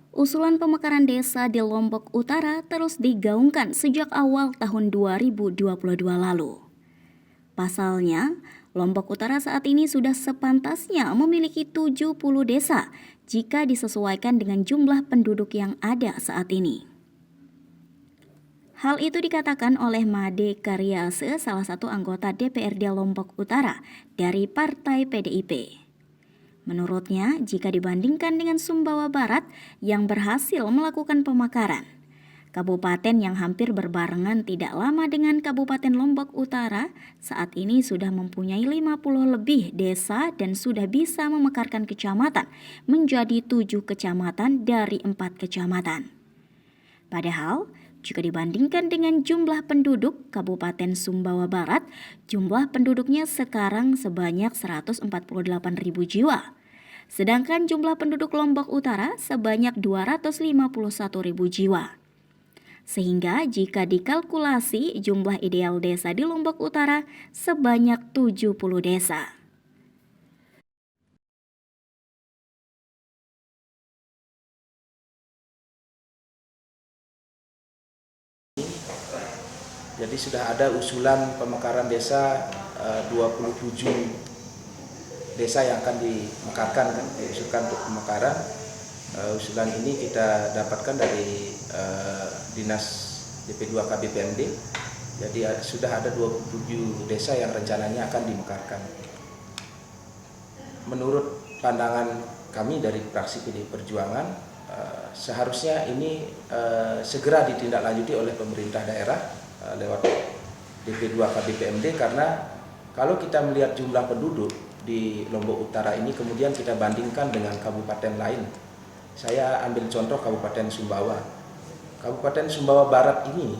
Usulan pemekaran desa di Lombok Utara terus digaungkan sejak awal tahun 2022 lalu. Pasalnya, Lombok Utara saat ini sudah sepantasnya memiliki 70 desa jika disesuaikan dengan jumlah penduduk yang ada saat ini. Hal itu dikatakan oleh Made Karyase, salah satu anggota DPRD Lombok Utara dari Partai PDIP. Menurutnya, jika dibandingkan dengan Sumbawa Barat yang berhasil melakukan pemekaran, kabupaten yang hampir berbarengan tidak lama dengan Kabupaten Lombok Utara saat ini sudah mempunyai 50 lebih desa dan sudah bisa memekarkan kecamatan menjadi 7 kecamatan dari 4 kecamatan. Padahal, jika dibandingkan dengan jumlah penduduk Kabupaten Sumbawa Barat, jumlah penduduknya sekarang sebanyak 148.000 jiwa. Sedangkan jumlah penduduk Lombok Utara sebanyak 251.000 jiwa. Sehingga jika dikalkulasi jumlah ideal desa di Lombok Utara sebanyak 70 desa. Jadi sudah ada usulan pemekaran desa 27 desa yang akan dimekarkan, diusulkan untuk pemekaran. Usulan ini kita dapatkan dari Dinas DP2 KBPMD. Jadi sudah ada 27 desa yang rencananya akan dimekarkan. Menurut pandangan kami dari fraksi PD Perjuangan, seharusnya ini segera ditindaklanjuti oleh pemerintah daerah lewat DP2 KBPMD, karena kalau kita melihat jumlah penduduk di Lombok Utara ini kemudian kita bandingkan dengan kabupaten lain. Saya ambil contoh Kabupaten Sumbawa. Kabupaten Sumbawa Barat ini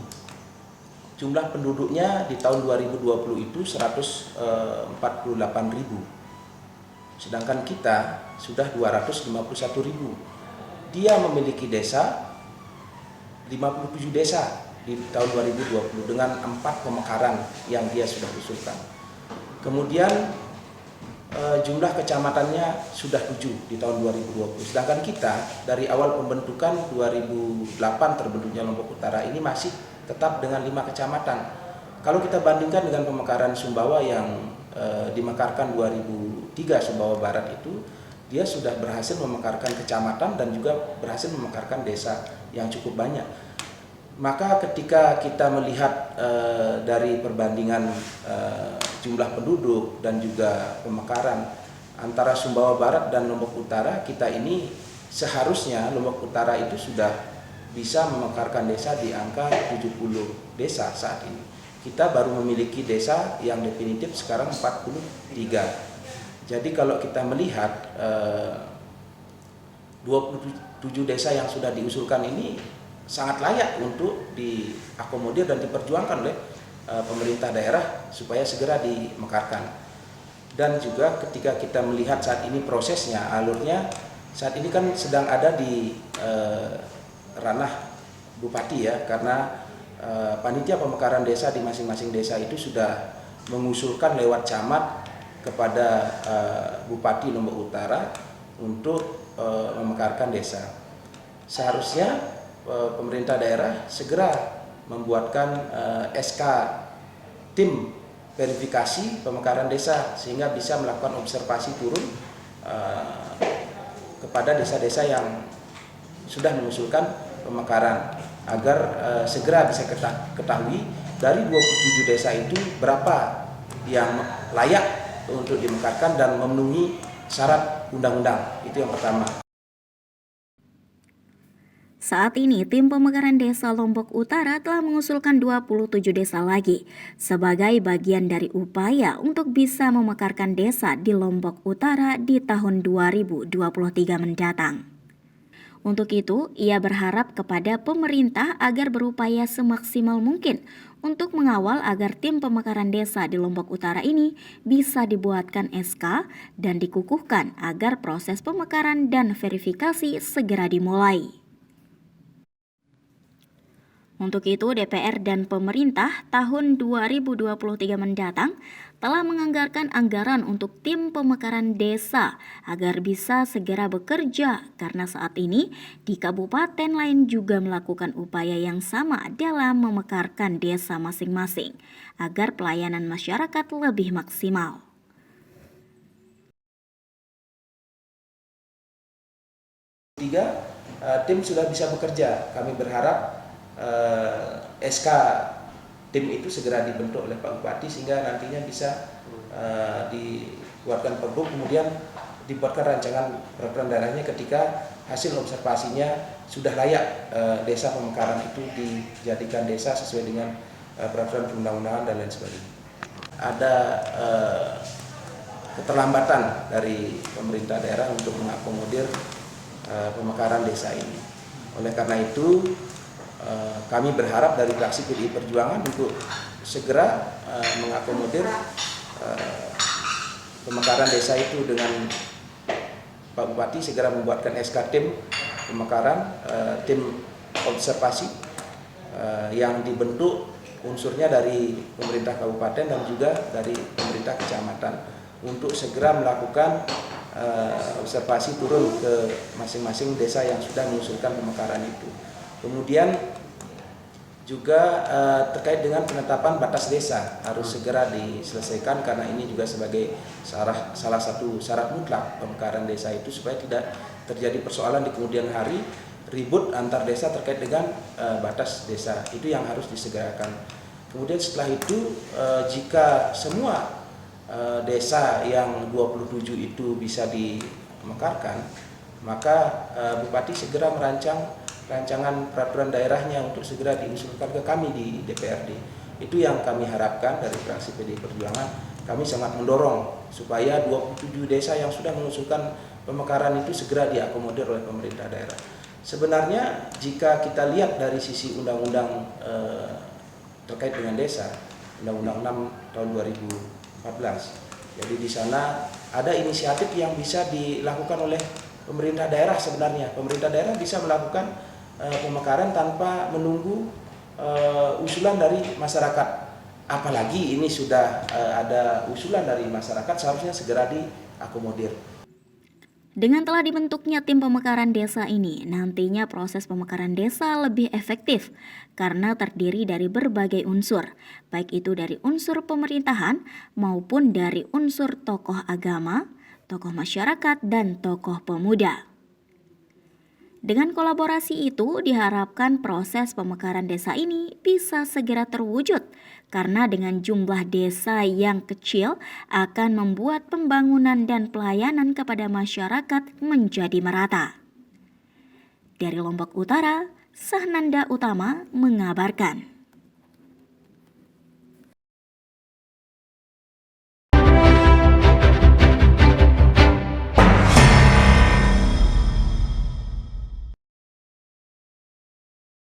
jumlah penduduknya di tahun 2020 itu 148.000. Sedangkan kita sudah 251.000. Dia memiliki desa 57 desa di tahun 2020 dengan 4 pemekaran yang dia sudah usulkan. Kemudian jumlah kecamatannya sudah 7 di tahun 2020. Sedangkan kita dari awal pembentukan 2008 terbentuknya Lombok Utara ini masih tetap dengan 5 kecamatan. Kalau kita bandingkan dengan pemekaran Sumbawa yang dimekarkan 2003 Sumbawa Barat itu, dia sudah berhasil memekarkan kecamatan dan juga berhasil memekarkan desa yang cukup banyak. Maka ketika kita melihat dari perbandingan jumlah penduduk dan juga pemekaran antara Sumbawa Barat dan Lombok Utara, kita ini seharusnya Lombok Utara itu sudah bisa memekarkan desa di angka 70 desa saat ini. Kita baru memiliki desa yang definitif sekarang 43. Jadi kalau kita melihat 27 desa yang sudah diusulkan ini sangat layak untuk diakomodir dan diperjuangkan oleh pemerintah daerah supaya segera dimekarkan. Dan juga ketika kita melihat saat ini prosesnya, alurnya saat ini kan sedang ada di ranah bupati ya, karena panitia pemekaran desa di masing-masing desa itu sudah mengusulkan lewat camat kepada Bupati Lombok Utara untuk memekarkan desa. Seharusnya pemerintah daerah segera membuatkan SK tim verifikasi pemekaran desa sehingga bisa melakukan observasi turun kepada desa-desa yang sudah mengusulkan pemekaran agar segera bisa ketahui dari 27 desa itu berapa yang layak untuk dimekarkan dan memenuhi syarat undang-undang. Itu yang pertama. Saat ini, tim pemekaran desa Lombok Utara telah mengusulkan 27 desa lagi sebagai bagian dari upaya untuk bisa memekarkan desa di Lombok Utara di tahun 2023 mendatang. Untuk itu, ia berharap kepada pemerintah agar berupaya semaksimal mungkin untuk mengawal agar tim pemekaran desa di Lombok Utara ini bisa dibuatkan SK dan dikukuhkan agar proses pemekaran dan verifikasi segera dimulai. Untuk itu, DPR dan pemerintah tahun 2023 mendatang telah menganggarkan anggaran untuk tim pemekaran desa agar bisa segera bekerja karena saat ini di kabupaten lain juga melakukan upaya yang sama dalam memekarkan desa masing-masing agar pelayanan masyarakat lebih maksimal. Tiga, tim sudah bisa bekerja. Kami berharap SK tim itu segera dibentuk oleh Pak Bupati sehingga nantinya bisa dibuatkan pergub, kemudian dibuatkan rancangan peraturan daerahnya ketika hasil observasinya sudah layak desa pemekaran itu dijadikan desa sesuai dengan peraturan perundang-undangan dan lain sebagainya. Ada keterlambatan dari pemerintah daerah untuk mengakomodir pemekaran desa ini. Oleh karena itu kami berharap dari fraksi PDI Perjuangan untuk segera mengakomodir pemekaran desa itu dengan Pak Bupati segera membuatkan SK tim pemekaran, tim observasi yang dibentuk unsurnya dari pemerintah kabupaten dan juga dari pemerintah kecamatan untuk segera melakukan observasi turun ke masing-masing desa yang sudah mengusulkan pemekaran itu. Kemudian juga terkait dengan penetapan batas desa harus segera diselesaikan karena ini juga sebagai salah satu syarat mutlak pemekaran desa itu supaya tidak terjadi persoalan di kemudian hari ribut antar desa terkait dengan batas desa, itu yang harus disegerakan. Kemudian setelah itu jika semua desa yang 27 itu bisa dimekarkan, maka Bupati segera merancang rancangan peraturan daerahnya untuk segera diusulkan ke kami di DPRD. Itu yang kami harapkan dari fraksi PDI Perjuangan. Kami sangat mendorong supaya 27 desa yang sudah mengusulkan pemekaran itu segera diakomodir oleh pemerintah daerah. Sebenarnya jika kita lihat dari sisi undang-undang terkait dengan desa, Undang-Undang 6 tahun 2014. Jadi di sana ada inisiatif yang bisa dilakukan oleh pemerintah daerah sebenarnya. Pemerintah daerah bisa melakukan pemekaran tanpa menunggu usulan dari masyarakat. Apalagi ini sudah ada usulan dari masyarakat, seharusnya segera diakomodir. Dengan telah dibentuknya tim pemekaran desa ini, nantinya proses pemekaran desa lebih efektif karena terdiri dari berbagai unsur, baik itu dari unsur pemerintahan maupun dari unsur tokoh agama, tokoh masyarakat, dan tokoh pemuda. Dengan kolaborasi itu diharapkan proses pemekaran desa ini bisa segera terwujud karena dengan jumlah desa yang kecil akan membuat pembangunan dan pelayanan kepada masyarakat menjadi merata. Dari Lombok Utara, Sahnanda Utama mengabarkan.